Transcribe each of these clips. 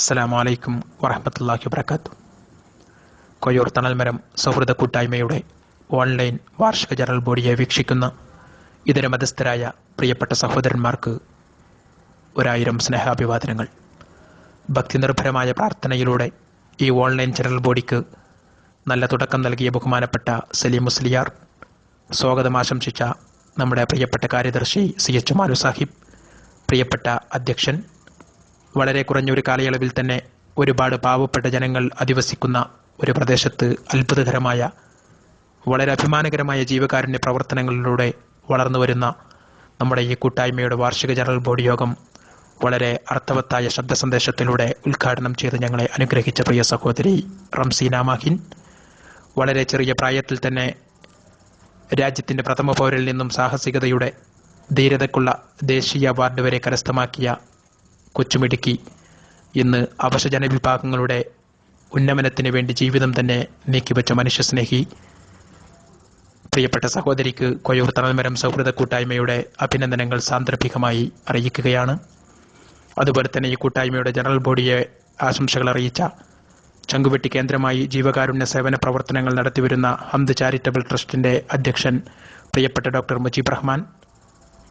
അസ്സലാമു അലൈക്കും വറഹ്മത്തുള്ളാഹി വബറകാതുഹു. കൊയ്യൂർ തണൽമരം സൗഹൃദ കൂട്ടായ്മയുടെ ഓൺലൈൻ വാർഷിക ജനറൽ ബോഡിയെ വീക്ഷിക്കുന്ന ഇതര മതസ്ഥരായ പ്രിയപ്പെട്ട സഹോദരന്മാർക്ക് 1000 സ്നേഹാഭിവാദനങ്ങൾ. ഭക്തിനിർഭരമായ പ്രാർത്ഥനയിലൂടെ ഈ ഓൺലൈൻ ജനറൽ ബോഡിക്ക് നല്ല തുടക്കം നൽകിയ ബഹുമാനപ്പെട്ട സലീം മുസ്ലിയാർ, സ്വാഗതം ആശംസിച്ച നമ്മുടെ പ്രിയപ്പെട്ട കാര്യദർശി CH മാലു സാഹിബ്, പ്രിയപ്പെട്ട അധ്യക്ഷൻ, വളരെ കുറഞ്ഞൊരു കാലയളവിൽ തന്നെ ഒരുപാട് പാവപ്പെട്ട ജനങ്ങൾ അധിവസിക്കുന്ന ഒരു പ്രദേശത്ത് അത്ഭുതകരമായ വളരെ അഭിമാനകരമായ ജീവകാരുണ്യ പ്രവർത്തനങ്ങളിലൂടെ വളർന്നു വരുന്ന നമ്മുടെ ഈ കൂട്ടായ്മയുടെ വാർഷിക ജനറൽ ബോഡി യോഗം വളരെ അർത്ഥവത്തായ ശബ്ദ സന്ദേശത്തിലൂടെ ഉദ്ഘാടനം ചെയ്ത് ഞങ്ങളെ അനുഗ്രഹിച്ച പ്രിയ സഹോദരി റംസീന മാഹിൻ, വളരെ ചെറിയ പ്രായത്തിൽ തന്നെ രാജ്യത്തിൻ്റെ പ്രഥമ പൗരനിൽ നിന്നും സാഹസികതയുടെ ധീരതയ്ക്കുള്ള ദേശീയ അവാർഡ് വരെ കരസ്ഥമാക്കിയ കൊച്ചുമിടുക്കി, ഇന്ന് അവശ ജനവിഭാഗങ്ങളുടെ ഉന്നമനത്തിന് വേണ്ടി ജീവിതം തന്നെ നീക്കിവെച്ച മനുഷ്യസ്നേഹി പ്രിയപ്പെട്ട സഹോദരിക്ക് കൊയ്യൂർ തണൽമരം സൗഹൃദ കൂട്ടായ്മയുടെ അഭിനന്ദനങ്ങൾ സാന്ദർഭികമായി അറിയിക്കുകയാണ്. അതുപോലെ തന്നെ ഈ കൂട്ടായ്മയുടെ ജനറൽ ബോഡിയെ ആശംസകൾ അറിയിച്ച ചങ്കുവെട്ടി കേന്ദ്രമായി ജീവകാരുണ്യ സേവന പ്രവർത്തനങ്ങൾ നടത്തിവരുന്ന ഹംദ് ചാരിറ്റബിൾ ട്രസ്റ്റിൻ്റെ അധ്യക്ഷൻ പ്രിയപ്പെട്ട ഡോക്ടർ മുജീബ് റഹ്മാൻ,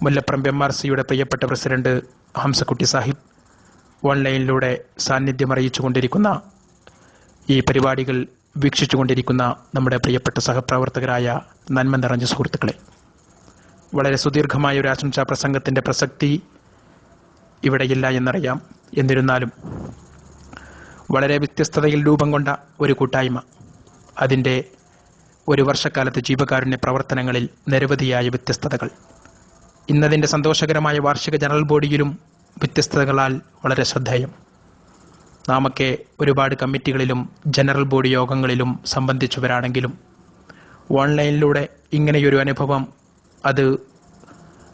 മുല്ലപ്പറമ്പ് MRCയുടെ പ്രിയപ്പെട്ട പ്രസിഡന്റ് ഹംസക്കുട്ടി സാഹിബ്, ഓൺലൈനിലൂടെ സാന്നിധ്യം അറിയിച്ചുകൊണ്ടിരിക്കുന്ന ഈ പരിപാടികൾ വീക്ഷിച്ചുകൊണ്ടിരിക്കുന്ന നമ്മുടെ പ്രിയപ്പെട്ട സഹപ്രവർത്തകരായ നന്മ നിറഞ്ഞ സുഹൃത്തുക്കളെ, വളരെ സുദീർഘമായ ഒരു ആശംസാ പ്രസംഗത്തിൻ്റെ പ്രസക്തി ഇവിടെയില്ല എന്നറിയാം. എന്നിരുന്നാലും വളരെ വ്യത്യസ്തതയിൽ രൂപം കൊണ്ട ഒരു കൂട്ടായ്മ, അതിൻ്റെ ഒരു വർഷക്കാലത്ത് ജീവകാരുണ്യ പ്രവർത്തനങ്ങളിൽ നിരവധിയായ വ്യത്യസ്തതകൾ, ഇന്നതിൻ്റെ സന്തോഷകരമായ വാർഷിക ജനറൽ ബോഡിയിലും വ്യത്യസ്തതകളാൽ വളരെ ശ്രദ്ധേയം. നാമൊക്കെ ഒരുപാട് കമ്മിറ്റികളിലും ജനറൽ ബോഡി യോഗങ്ങളിലും സംബന്ധിച്ചവരാണെങ്കിലും ഓൺലൈനിലൂടെ ഇങ്ങനെയൊരു അനുഭവം അത്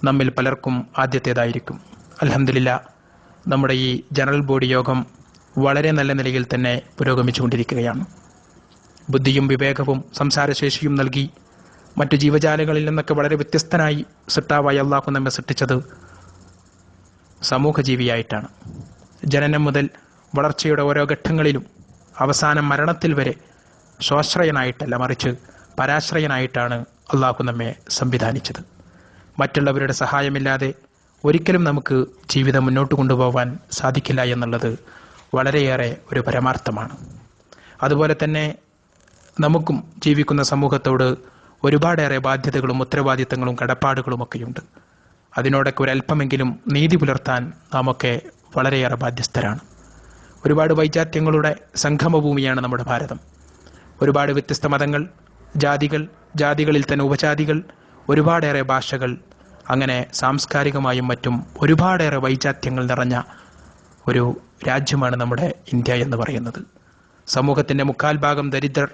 നമ്മിൽ പലർക്കും ആദ്യത്തേതായിരിക്കും. അൽഹംദുലില്ലാ, നമ്മുടെ ഈ ജനറൽ ബോഡി യോഗം വളരെ നല്ല നിലയിൽ തന്നെ പുരോഗമിച്ചുകൊണ്ടിരിക്കുകയാണ്. ബുദ്ധിയും വിവേകവും സംസാരശേഷിയും നൽകി മറ്റു ജീവജാലങ്ങളിൽ നിന്നൊക്കെ വളരെ വ്യത്യസ്തനായി സൃഷ്ടാവായ അല്ലാഹു നമ്മെ സൃഷ്ടിച്ചത് സമൂഹജീവിയായിട്ടാണ്. ജനനം മുതൽ വളർച്ചയുടെ ഓരോ ഘട്ടങ്ങളിലും അവസാനം മരണത്തിൽ വരെ സ്വാശ്രയനായിട്ടല്ല, മറിച്ച് പരാശ്രയനായിട്ടാണ് അല്ലാഹു നമ്മെ സംവിധാനിച്ചത്. മറ്റുള്ളവരുടെ സഹായമില്ലാതെ ഒരിക്കലും നമുക്ക് ജീവിതം മുന്നോട്ട് കൊണ്ടുപോകാൻ സാധിക്കില്ല എന്നുള്ളത് വളരെയേറെ ഒരു പരമാർത്ഥമാണ്. അതുപോലെ തന്നെ നമുക്കും ജീവിക്കുന്ന സമൂഹത്തോട് ഒരുപാടേറെ ബാധ്യതകളും ഉത്തരവാദിത്തങ്ങളും കടപ്പാടുകളുമൊക്കെയുണ്ട്. അതിനോടൊക്കെ ഒരല്പമെങ്കിലും നീതി പുലർത്താൻ നാമൊക്കെ വളരെയേറെ ബാധ്യസ്ഥരാണ്. ഒരുപാട് വൈജാത്യങ്ങളുടെ സംഗമഭൂമിയാണ് നമ്മുടെ ഭാരതം. ഒരുപാട് വ്യത്യസ്ത മതങ്ങൾ, ജാതികൾ, ജാതികളിൽ തന്നെ ഉപജാതികൾ, ഒരുപാടേറെ ഭാഷകൾ, അങ്ങനെ സാംസ്കാരികമായും മറ്റും ഒരുപാടേറെ വൈജാത്യങ്ങൾ നിറഞ്ഞ ഒരു രാജ്യമാണ് നമ്മുടെ ഇന്ത്യ എന്ന് പറയുന്നത്. സമൂഹത്തിൻ്റെ 3/4 ഭാഗം ദരിദ്രർ,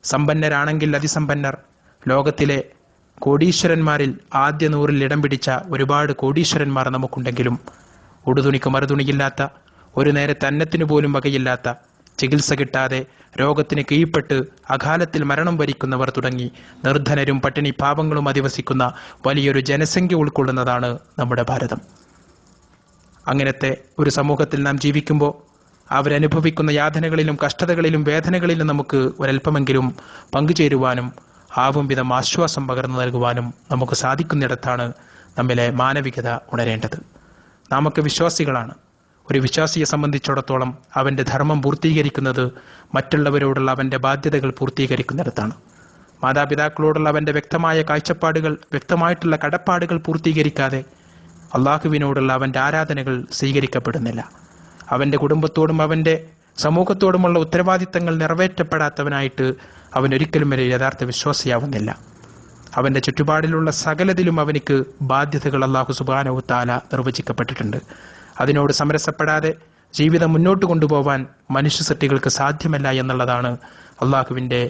സമ്പന്നരാണെങ്കിൽ അതിസമ്പന്നർ. ലോകത്തിലെ കോടീശ്വരന്മാരിൽ ആദ്യ 100-ൽ ഇടം പിടിച്ച ഒരുപാട് കോടീശ്വരന്മാർ നമുക്കുണ്ടെങ്കിലും ഉടുതുണിക്ക് മറുതുണിയില്ലാത്ത, ഒരു നേരത്തെ അന്നത്തിനു പോലും വകയില്ലാത്ത, ചികിത്സ കിട്ടാതെ രോഗത്തിന് കീഴ്പ്പെട്ട് അകാലത്തിൽ മരണം വരിക്കുന്നവർ തുടങ്ങി നിർധനരും പട്ടിണി പാവങ്ങളും അധിവസിക്കുന്ന വലിയൊരു ജനസംഖ്യ ഉൾക്കൊള്ളുന്നതാണ് നമ്മുടെ ഭാരതം. അങ്ങനത്തെ ഒരു സമൂഹത്തിൽ നാം ജീവിക്കുമ്പോൾ അവരനുഭവിക്കുന്ന യാതനകളിലും കഷ്ടതകളിലും വേദനകളിലും നമുക്ക് ഒരല്പമെങ്കിലും പങ്കുചേരുവാനും ആവും വിധം ആശ്വാസം പകർന്നു നൽകുവാനും നമുക്ക് സാധിക്കുന്നിടത്താണ് നമ്മിലെ മാനവികത ഉണരേണ്ടത്. നാമൊക്കെ വിശ്വാസികളാണ്. ഒരു വിശ്വാസിയെ സംബന്ധിച്ചിടത്തോളം അവൻ്റെ ധർമ്മം പൂർത്തീകരിക്കുന്നത് മറ്റുള്ളവരോടുള്ള അവൻ്റെ ബാധ്യതകൾ പൂർത്തീകരിക്കുന്നിടത്താണ്. മാതാപിതാക്കളോടുള്ള അവൻ്റെ വ്യക്തമായ കാഴ്ചപ്പാടുകൾ, വ്യക്തമായിട്ടുള്ള കടപ്പാടുകൾ പൂർത്തീകരിക്കാതെ അള്ളാഹുവിനോടുള്ള അവൻ്റെ ആരാധനകൾ സ്വീകരിക്കപ്പെടുന്നില്ല. അവൻ്റെ കുടുംബത്തോടും അവൻ്റെ സമൂഹത്തോടുമുള്ള ഉത്തരവാദിത്തങ്ങൾ നിറവേറ്റപ്പെടാത്തവനായിട്ട് അവൻ ഒരിക്കലും ഒരു യഥാർത്ഥ വിശ്വാസിയാവുന്നില്ല. അവൻ്റെ ചുറ്റുപാടിലുള്ള സകലതിലും അവനിക്ക് ബാധ്യതകൾ അല്ലാഹു സുബ്ഹാനഹു വ തആല നിർവചിക്കപ്പെട്ടിട്ടുണ്ട്. അതിനോട് സമരസപ്പെടാതെ ജീവിതം മുന്നോട്ട് കൊണ്ടുപോകാൻ മനുഷ്യ സൃഷ്ടികൾക്ക് സാധ്യമല്ല എന്നുള്ളതാണ് അള്ളാഹുവിൻ്റെ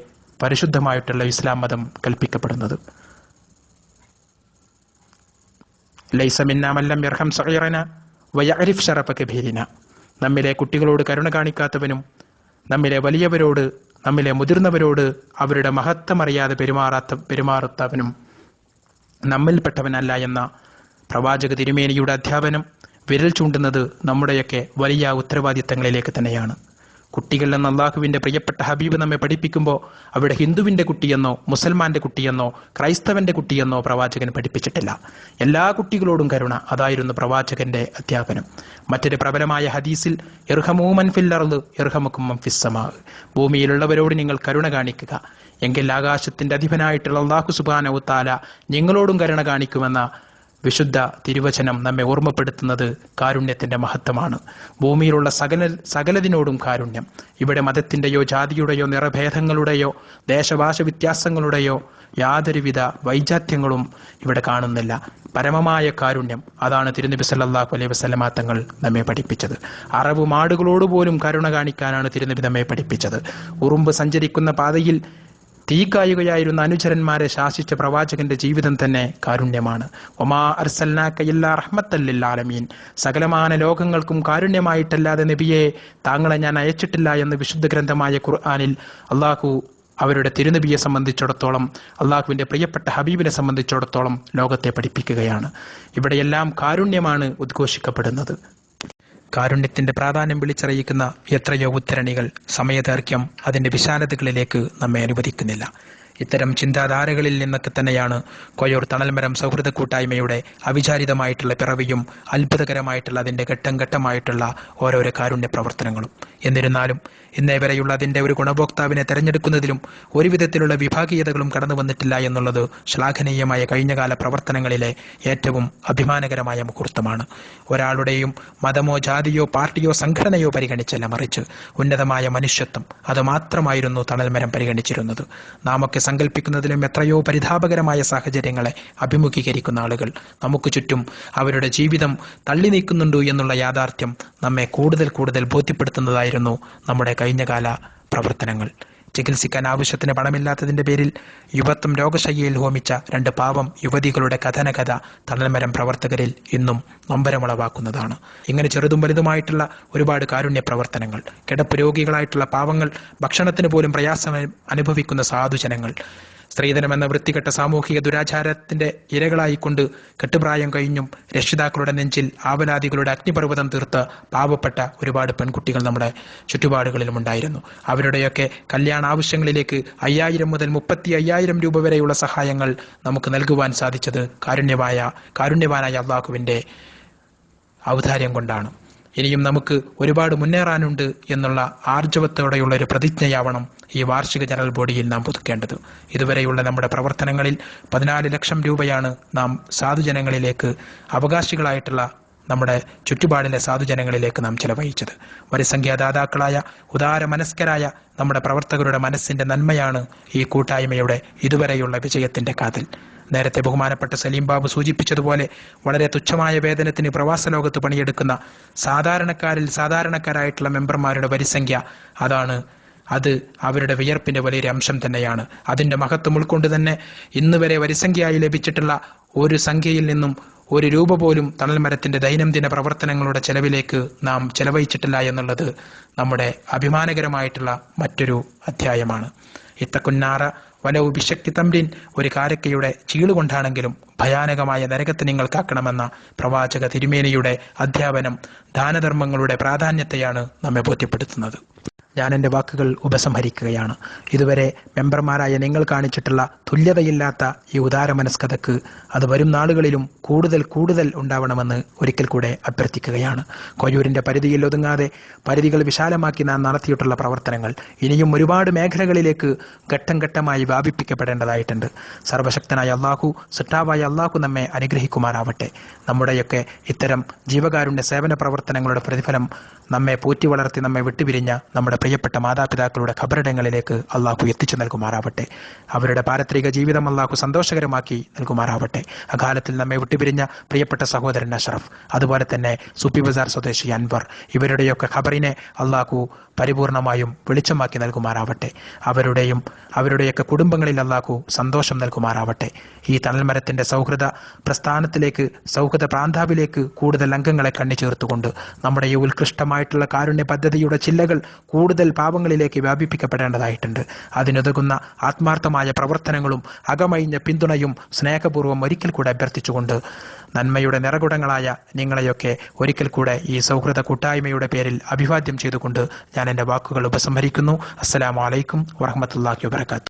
പരിശുദ്ധമായിട്ടുള്ള ഇസ്ലാം മതം കൽപ്പിക്കപ്പെടുന്നത്. ലൈസ മിന്നാ മൻ ലം യർഹം സഗീറനാ വയഅരിഫ് ശറഫ കബീരിനാ. നമ്മിലെ കുട്ടികളോട് കരുണ കാണിക്കാത്തവനും നമ്മിലെ വലിയവരോട്, നമ്മിലെ മുതിർന്നവരോട് അവരുടെ മഹത്വമറിയാതെ പെരുമാറാത്തവനും നമ്മിൽപ്പെട്ടവനല്ല എന്ന പ്രവാചക തിരുമേനിയുടെ അധ്യാപനം വിരൽ ചൂണ്ടുന്നത് നമ്മുടെയൊക്കെ വലിയ ഉത്തരവാദിത്തങ്ങളിലേക്ക് തന്നെയാണ്. കുട്ടികൾ എന്ന അള്ളാഹുവിൻ്റെ പ്രിയപ്പെട്ട ഹബീബ് നമ്മെ പഠിപ്പിക്കുമ്പോൾ അവിടെ ഹിന്ദുവിൻ്റെ കുട്ടിയെന്നോ മുസൽമാൻ്റെ കുട്ടിയെന്നോ ക്രൈസ്തവൻ്റെ കുട്ടിയെന്നോ പ്രവാചകൻ പഠിപ്പിച്ചിട്ടില്ല. എല്ലാ കുട്ടികളോടും കരുണ, അതായിരുന്നു പ്രവാചകന്റെ അധ്യാപനം. മറ്റൊരു പ്രബലമായ ഹദീസിൽ ഇർഹമൂ മൻ ഫിൽ അർള് യർഹമുക്കും മൻ ഫിസ് സമാ, ഭൂമിയിലുള്ളവരോട് നിങ്ങൾ കരുണ കാണിക്കുക, എങ്കിൽ ആകാശത്തിന്റെ അധിപനായിട്ടുള്ള അല്ലാഹു സുബ്ഹാനഹു വ തആല നിങ്ങളോടും കരുണ കാണിക്കുമെന്ന വിശുദ്ധ തിരുവചനം നമ്മെ ഓർമ്മപ്പെടുത്തുന്നത് കാരുണ്യത്തിന്റെ മഹത്വമാണ്. ഭൂമിയിലുള്ള സകലതിനോടും കാരുണ്യം. ഇവിടെ മതത്തിന്റെയോ ജാതിയുടെയോ നിറഭേദങ്ങളുടെയോ ദേശഭാഷ വ്യത്യാസങ്ങളുടെയോ യാതൊരുവിധ വൈജാത്യങ്ങളും ഇവിടെ കാണുന്നില്ല. പരമമായ കാരുണ്യം, അതാണ് തിരുനബി സല്ലല്ലാഹു അലൈഹി വസല്ലമ തങ്ങൾ നമ്മെ പഠിപ്പിച്ചത്. അറബ് മാടുകളോട് പോലും കരുണ കാണിക്കാനാണ് തിരുനബി നമ്മെ പഠിപ്പിച്ചത്. ഉറുമ്പ് സഞ്ചരിക്കുന്ന പാതയിൽ തീക്കായുകയായിരുന്ന അനുചരന്മാരെ ശാസിച്ച പ്രവാചകന്റെ ജീവിതം തന്നെ കാരുണ്യമാണ്. ഒമാ അർസൽനാക ഇല്ലാ റഹ്മത്തൽ ലിൽ ആലമീൻ, സകലമാന ലോകങ്ങൾക്കും കാരുണ്യമായിട്ടല്ലാതെ നബിയെ താങ്കളെ ഞാൻ അയച്ചിട്ടില്ല എന്ന് വിശുദ്ധ ഗ്രന്ഥമായ ഖുർആനിൽ അള്ളാഹു അവരുടെ തിരുനബിയെ സംബന്ധിച്ചിടത്തോളം, അള്ളാഹുവിന്റെ പ്രിയപ്പെട്ട ഹബീബിനെ സംബന്ധിച്ചിടത്തോളം ലോകത്തെ പഠിപ്പിക്കുകയാണ്. ഇവിടെയെല്ലാം കാരുണ്യമാണ് ഉദ്ഘോഷിക്കപ്പെടുന്നത്. കാരുണ്യത്തിന്റെ പ്രാധാന്യം വിളിച്ചറിയിക്കുന്ന എത്രയോ ഉദ്ധരണികൾ സമയദൈർഘ്യം അതിന്റെ വിശാലതകളിലേക്ക് നമ്മെ അനുവദിക്കുന്നില്ല. ഇത്തരം ചിന്താധാരകളിൽ നിന്നൊക്കെ തന്നെയാണ് കൊയ്യൂർ തണൽമരം സൗഹൃദ കൂട്ടായ്മയുടെ അവിചാരിതമായിട്ടുള്ള പിറവിയും അത്ഭുതകരമായിട്ടുള്ള അതിൻ്റെ ഘട്ടം ഘട്ടമായിട്ടുള്ള ഓരോരോ കാരുണ്യ പ്രവർത്തനങ്ങളും. എന്നിരുന്നാലും ഇന്നേ വരെയുള്ള അതിൻ്റെ ഒരു ഗുണഭോക്താവിനെ തെരഞ്ഞെടുക്കുന്നതിലും ഒരു വിധത്തിലുള്ള വിഭാഗീയതകളും കടന്നു വന്നിട്ടില്ല എന്നുള്ളത് ശ്ലാഘനീയമായ കഴിഞ്ഞകാല പ്രവർത്തനങ്ങളിലെ ഏറ്റവും അഭിമാനകരമായ മുഹൂർത്തമാണ്. ഒരാളുടെയും മതമോ ജാതിയോ പാർട്ടിയോ സംഘടനയോ പരിഗണിച്ചല്ല, മറിച്ച് ഉന്നതമായ മനുഷ്യത്വം അത് മാത്രമായിരുന്നു തണൽമരം പരിഗണിച്ചിരുന്നത്. നാമൊക്കെ സങ്കല്പിക്കുന്നതിലും എത്രയോ പരിതാപകരമായ സാഹചര്യങ്ങളെ അഭിമുഖീകരിക്കുന്ന ആളുകൾ നമുക്ക് ചുറ്റും അവരുടെ ജീവിതം തള്ളി നീക്കുന്നുണ്ട് എന്നുള്ള യാഥാർത്ഥ്യം നമ്മെ കൂടുതൽ ബോധ്യപ്പെടുത്തുന്നതായിരുന്നു നമ്മുടെ കഴിഞ്ഞകാല പ്രവർത്തനങ്ങൾ. ചികിത്സിക്കാൻ ആവശ്യത്തിന് പണമില്ലാത്തതിന്റെ പേരിൽ യുവത്വം രോഗശയ്യയിൽ ഹോമിച്ച 2 പാവം യുവതികളുടെ കഥനകഥ തണൽമരം പ്രവർത്തകരിൽ ഇന്നും നൊമ്പരമുളവാക്കുന്നതാണ്. ഇങ്ങനെ ചെറുതും വലുതുമായിട്ടുള്ള ഒരുപാട് കാരുണ്യ പ്രവർത്തനങ്ങൾ, കിടപ്പ് രോഗികളായിട്ടുള്ള പാവങ്ങൾ, ഭക്ഷണത്തിന് പോലും പ്രയാസം അനുഭവിക്കുന്ന സാധുജനങ്ങൾ, സ്ത്രീധനം എന്ന വൃത്തികെട്ട സാമൂഹിക ദുരാചാരത്തിന്റെ ഇരകളായിക്കൊണ്ട് കെട്ടുപ്രായം കഴിഞ്ഞും രക്ഷിതാക്കളുടെ നെഞ്ചിൽ ആവലാദികളുടെ അഗ്നിപർവ്വതം തീർത്ത പാവപ്പെട്ട ഒരുപാട് പെൺകുട്ടികൾ നമ്മുടെ ചുറ്റുപാടുകളിലും ഉണ്ടായിരുന്നു. അവരുടെയൊക്കെ കല്യാണ ആവശ്യങ്ങളിലേക്ക് 5000 മുതൽ 35,000 രൂപ വരെയുള്ള സഹായങ്ങൾ നമുക്ക് നൽകുവാൻ സാധിച്ചത് കാരുണ്യവാനായ അള്ളാഹുവിന്റെ ഔദാര്യം കൊണ്ടാണ്. ഇനിയും നമുക്ക് ഒരുപാട് മുന്നേറാനുണ്ട് എന്നുള്ള ആർജവത്തോടെയുള്ള ഒരു പ്രതിജ്ഞയാവണം ഈ വാർഷിക ജനറൽ ബോഡിയിൽ നാം പുതുക്കേണ്ടത്. ഇതുവരെയുള്ള നമ്മുടെ പ്രവർത്തനങ്ങളിൽ 14 ലക്ഷം രൂപയാണ് നാം സാധുജനങ്ങളിലേക്ക്, അവകാശികളായിട്ടുള്ള നമ്മുടെ ചുറ്റുപാടിലെ സാധുജനങ്ങളിലേക്ക് നാം ചെലവഴിച്ചത്. വരിസംഖ്യാദാതാക്കളായ ഉദാര മനസ്കരായ നമ്മുടെ പ്രവർത്തകരുടെ മനസ്സിന്റെ നന്മയാണ് ഈ കൂട്ടായ്മയുടെ ഇതുവരെയുള്ള വിജയത്തിന്റെ കാതൽ. നേരത്തെ ബഹുമാനപ്പെട്ട സലീം ബാബു സൂചിപ്പിച്ചതുപോലെ വളരെ തുച്ഛമായ വേതനത്തിന് പ്രവാസ ലോകത്ത് പണിയെടുക്കുന്ന സാധാരണക്കാരായിട്ടുള്ള മെമ്പർമാരുടെ വരിസംഖ്യ, അത് അവരുടെ വിയർപ്പിന്റെ വലിയൊരു അംശം തന്നെയാണ്. അതിന്റെ മഹത്വം ഉൾക്കൊണ്ട് തന്നെ ഇന്ന് വരെ വരിസംഖ്യയായി ലഭിച്ചിട്ടുള്ള ഒരു സംഖ്യയിൽ നിന്നും 1 രൂപ പോലും തണൽമരത്തിന്റെ ദൈനംദിന പ്രവർത്തനങ്ങളുടെ ചെലവിലേക്ക് നാം ചെലവഴിച്ചിട്ടില്ല എന്നുള്ളത് നമ്മുടെ അഭിമാനകരമായിട്ടുള്ള മറ്റൊരു അധ്യായമാണ്. ഇത്തക്കുന്നാറ വലവു ബിശക്തി തമ്രിൻ, ഒരു കാരക്കയുടെ ചീളുകൊണ്ടാണെങ്കിലും ഭയാനകമായ നരകത്തെ നിങ്ങൾക്കാക്കണമെന്ന പ്രവാചക തിരുമേനിയുടെ അധ്യാപനം ദാനധർമ്മങ്ങളുടെ പ്രാധാന്യത്തെയാണ് നമ്മെ ബോധ്യപ്പെടുത്തുന്നത്. ഞാൻ എൻ്റെ വാക്കുകൾ ഉപസംഹരിക്കുകയാണ്. ഇതുവരെ മെമ്പർമാരായ നിങ്ങൾ കാണിച്ചിട്ടുള്ള തുല്യതയില്ലാത്ത ഈ ഉദാരമനസ്കതക്ക് അത് വരും നാളുകളിലും കൂടുതൽ ഉണ്ടാവണമെന്ന് ഒരിക്കൽ കൂടെ അഭ്യർത്ഥിക്കുകയാണ്. കൊയ്യൂരിൻ്റെ പരിധിയിൽ ഒതുങ്ങാതെ പരിധികൾ വിശാലമാക്കി നാം നടത്തിയിട്ടുള്ള പ്രവർത്തനങ്ങൾ ഇനിയും ഒരുപാട് മേഖലകളിലേക്ക് ഘട്ടം ഘട്ടമായി വ്യാപിപ്പിക്കപ്പെടേണ്ടതായിട്ടുണ്ട്. സർവശക്തനായ അള്ളാഹു, സൃഷ്ടാവായ അള്ളാഹു നമ്മെ അനുഗ്രഹിക്കുമാറാവട്ടെ. നമ്മുടെയൊക്കെ ഇത്തരം ജീവകാരുണ്യ സേവന പ്രവർത്തനങ്ങളുടെ പ്രതിഫലം നമ്മെ പോറ്റി വളർത്തി നമ്മെ വിട്ടുപിരിഞ്ഞ നമ്മുടെ പ്രിയപ്പെട്ട മാതാപിതാക്കളുടെ ഖബറിടങ്ങളിലേക്ക് അള്ളാഹു എത്തിച്ചു നൽകുമാറാവട്ടെ. അവരുടെ പാരത്രിക ജീവിതം അള്ളാഹു സന്തോഷകരമാക്കി നൽകുമാറാവട്ടെ. അകാലത്തിൽ നമ്മെ വിട്ടുപിരിഞ്ഞ പ്രിയപ്പെട്ട സഹോദരൻ അഷ്റഫ്, അതുപോലെ തന്നെ സുപ്പി ബസാർ സ്വദേശി അൻവർ, ഇവരുടെയൊക്കെ ഖബറിനെ അള്ളാഹു പരിപൂർണമായും വെളിച്ചമാക്കി നൽകുമാറാവട്ടെ. അവരുടെയൊക്കെ കുടുംബങ്ങളിൽ അള്ളാഹു സന്തോഷം നൽകുമാറാവട്ടെ. ഈ തണൽമരത്തിന്റെ സൗഹൃദ പ്രസ്ഥാനത്തിലേക്ക്, സൗഹൃദ പ്രാന്താവിലേക്ക് കൂടുതൽ അംഗങ്ങളെ കണ്ണി ചേർത്തുകൊണ്ട് നമ്മുടെ ഈ ഉത്കൃഷ്ടമായിട്ടുള്ള കാരുണ്യ പദ്ധതിയുടെ ചില്ലകൾ കൂടുതൽ പാപങ്ങളിലേക്ക് വ്യാപിപ്പിക്കപ്പെടേണ്ടതായിട്ടുണ്ട്. അതിനുതകുന്ന ആത്മാർത്ഥമായ പ്രവർത്തനങ്ങളും അകമഴിഞ്ഞ പിന്തുണയും സ്നേഹപൂർവ്വം ഒരിക്കൽ കൂടെ അഭ്യർത്ഥിച്ചുകൊണ്ട് നന്മയുടെ നിറകുടങ്ങളായ നിങ്ങളെയൊക്കെ ഒരിക്കൽ കൂടെ ഈ സൗഹൃദ കൂട്ടായ്മയുടെ പേരിൽ അഭിവാദ്യം ചെയ്തുകൊണ്ട് ഞാൻ എൻ്റെ വാക്കുകൾ ഉപസംഹരിക്കുന്നു. അസ്സലാമു അലൈക്കും വറഹ്മത്തുള്ളാഹി വബറകാതുഹു.